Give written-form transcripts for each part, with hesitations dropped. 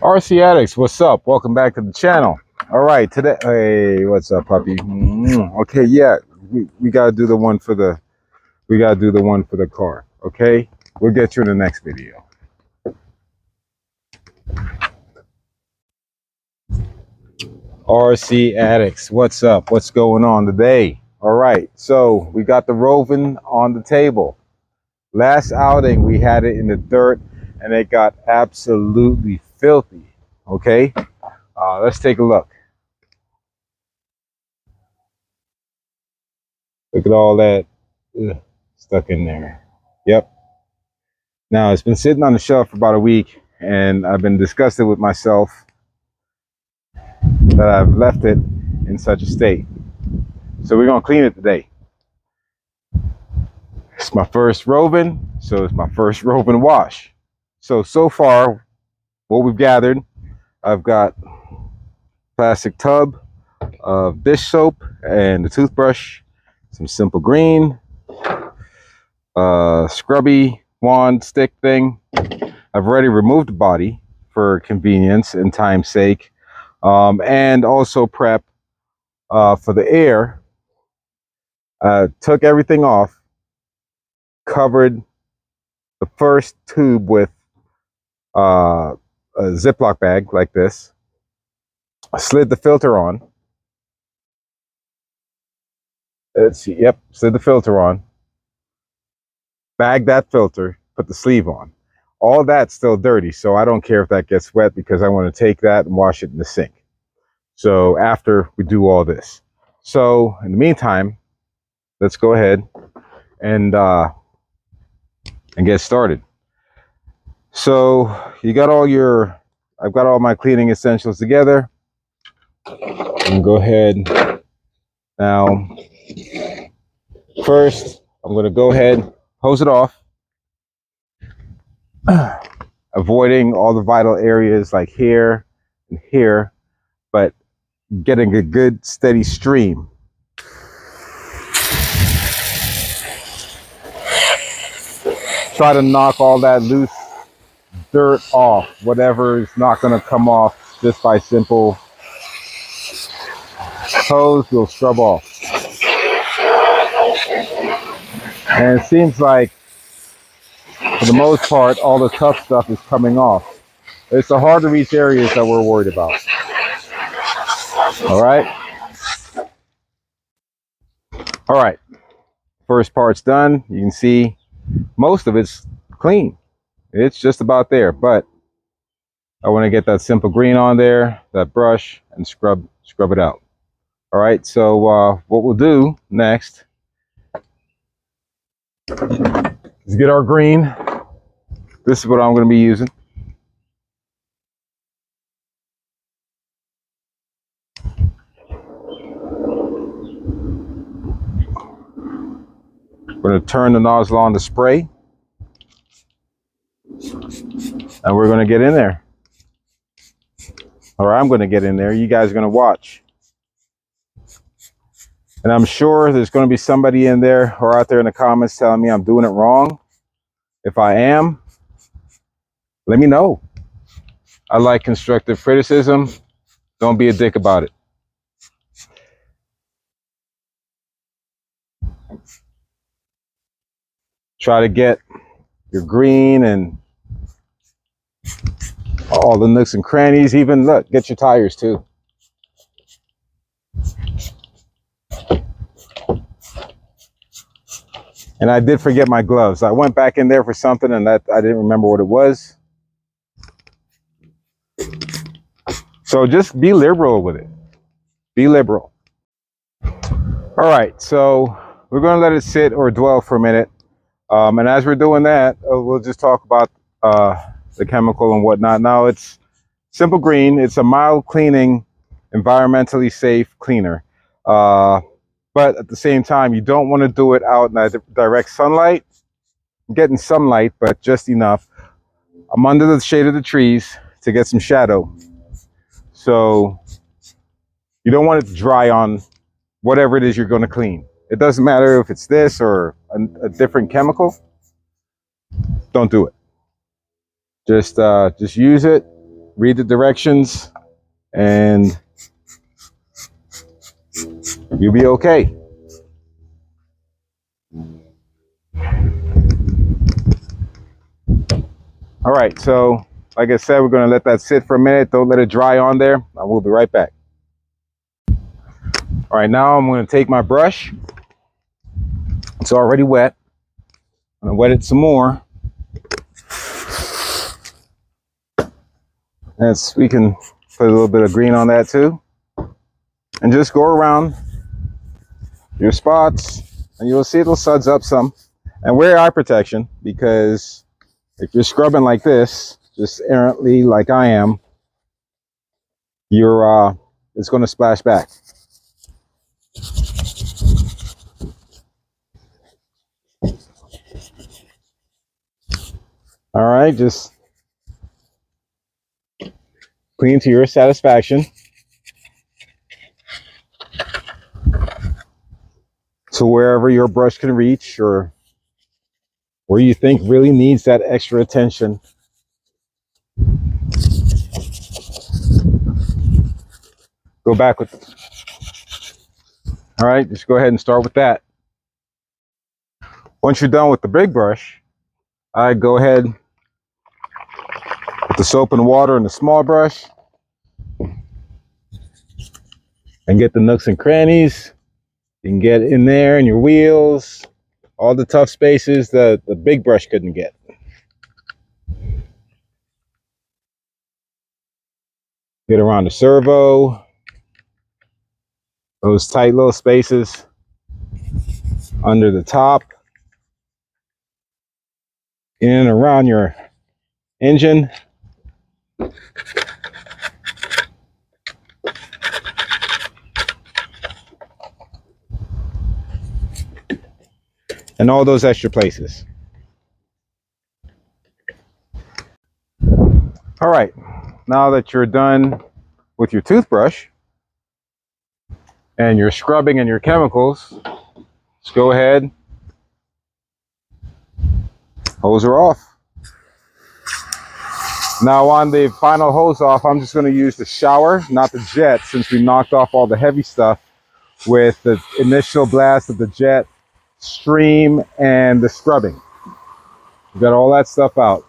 RC Addicts, what's up? Welcome back to the channel. All right, today, hey, what's up, puppy? Okay, yeah, we gotta do the one for the, car. Okay, we'll get you in the next video. RC Addicts, what's up? What's going on today? All right, so we got the Rovan on the table. Last outing, we had it in the dirt, and it got absolutely filthy. Okay, let's take a look. Look at all that stuck in there. Yep. Now, it's been sitting on the shelf for about a week, and I've been disgusted with myself that I've left it in such a state. So we're going to clean it today. It's my first Rovan, so it's my first Rovan wash. So far, what we've gathered, I've got plastic tub of dish soap and a toothbrush, some simple green, scrubby wand stick thing. I've already removed the body for convenience and time's sake, and also prep for the air. Took everything off, covered the first tube with a Ziploc bag like this. I slid the filter on. Let's see, yep, slid the filter on. Bag that filter, put the sleeve on. All that's still dirty, so I don't care if that gets wet because I want to take that and wash it in the sink. So after we do all this. So in the meantime, let's go ahead and get started. So you got all your, I've got all my cleaning essentials together. And go ahead now. First, I'm going to go ahead, hose it off, avoiding all the vital areas like here and here, but getting a good steady stream. Try to knock all that loose dirt off, whatever is not going to come off just by simple hose will scrub off. And it seems like, for the most part, all the tough stuff is coming off. It's the hard to reach areas that we're worried about. All right. All right. First part's done. You can see most of it's clean. It's just about there, but I want to get that simple green on there, that brush, and scrub it out. All right. So what we'll do next is get our green. This is what I'm going to be using. We're going to turn the nozzle on to spray. And we're going to get in there. Or I'm going to get in there. You guys are going to watch. And I'm sure there's going to be somebody in there or out there in the comments telling me I'm doing it wrong. If I am, let me know. I like constructive criticism. Don't be a dick about it. Try to get your green and all the nooks and crannies. Even, look, get your tires too. And I did forget my gloves. I went back in there for something and that I didn't remember what it was. So just be liberal with it. Be liberal. All right, so we're going to let it sit or dwell for a minute. And as we're doing that, we'll just talk about the chemical and whatnot. Now, it's simple green. It's a mild cleaning, environmentally safe cleaner. But at the same time, you don't want to do it out in direct sunlight. I'm getting sunlight, but just enough. I'm under the shade of the trees to get some shadow. So you don't want it to dry on whatever it is you're going to clean. It doesn't matter if it's this or a different chemical. Don't do it. Just use it read the directions, and you'll be okay. All right, so like I said, we're going to let that sit for a minute. Don't let it dry on there. I will be right back. All right, now I'm going to take my brush. It's already wet. I'm going to wet it some more. We can put a little bit of green on that too. And just go around your spots, and you'll see it'll suds up some. And wear eye protection, because if you're scrubbing like this, just errantly like I am, it's going to splash back. All right, just clean to your satisfaction. So wherever your brush can reach, or where you think really needs that extra attention. Go back with it. All right, just go ahead and start with that. Once you're done with the big brush, I go ahead with the soap and water and the small brush and get the nooks and crannies. You can get in there in your wheels, all the tough spaces that the big brush couldn't get. Get around the servo, those tight little spaces under the top, in and around your engine. And all those extra places. All right, now that you're done with your toothbrush and your scrubbing and your chemicals, let's go ahead, hose her off. Now on the final hose off, I'm just going to use the shower, not the jet, since we knocked off all the heavy stuff with the initial blast of the jet, stream, and the scrubbing. We got all that stuff out.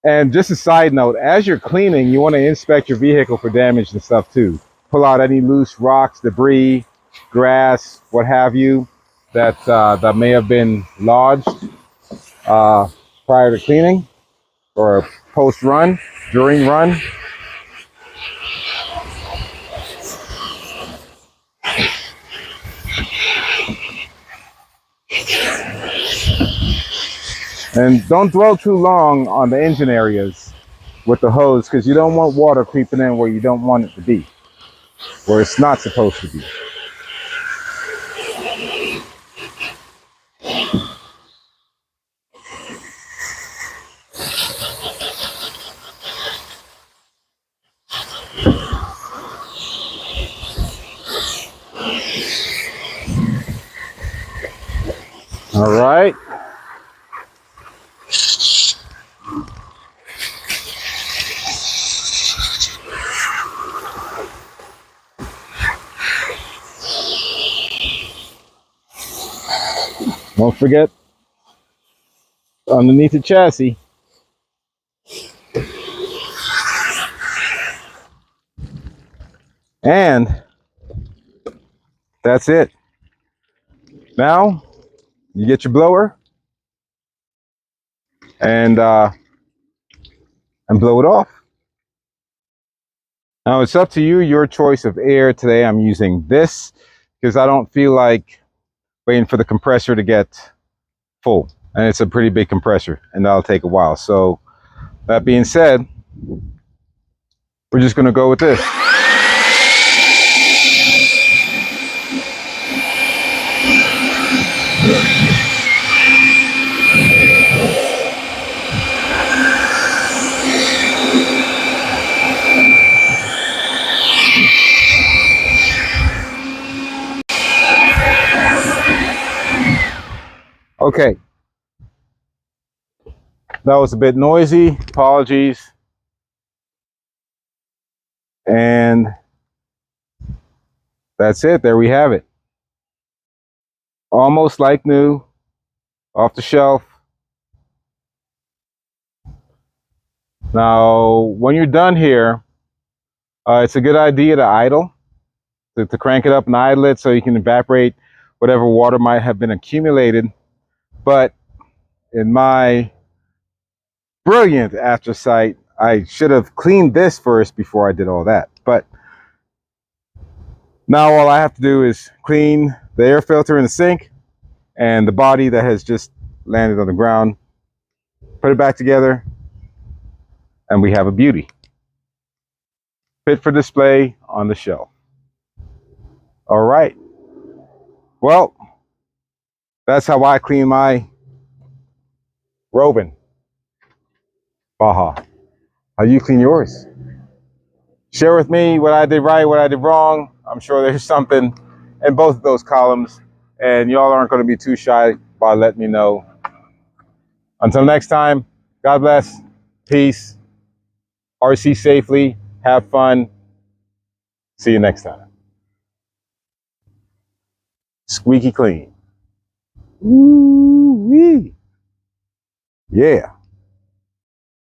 And just a side note, as you're cleaning, you want to inspect your vehicle for damage and stuff too. Pull out any loose rocks, debris, grass, what have you, that may have been lodged prior to cleaning, or post-run, during run. And don't dwell too long on the engine areas with the hose, because you don't want water creeping in where you don't want it to be, where it's not supposed to be. All right. Don't forget, underneath the chassis. And that's it. Now you get your blower and blow it off. Now it's up to you, your choice of air. Today I'm using this because I don't feel like waiting for the compressor to get full, and it's a pretty big compressor and that'll take a while. So that being said, we're just going to go with this. Okay, that was a bit noisy, apologies. And that's it. There we have it. Almost like new, off the shelf. Now, when you're done here, it's a good idea to idle, to crank it up and idle it so you can evaporate whatever water might have been accumulated. But in my brilliant aftersight, I should have cleaned this first before I did all that. But now all I have to do is clean the air filter in the sink and the body that has just landed on the ground, put it back together, and we have a beauty. Fit for display on the shelf. All right. Well, that's how I clean my Rovan Baja. How you clean yours? Share with me what I did right, what I did wrong. I'm sure there's something in both of those columns, and y'all aren't going to be too shy by letting me know. Until next time, God bless, peace, RC safely, have fun. See you next time. Squeaky clean. Ooh-wee. Yeah.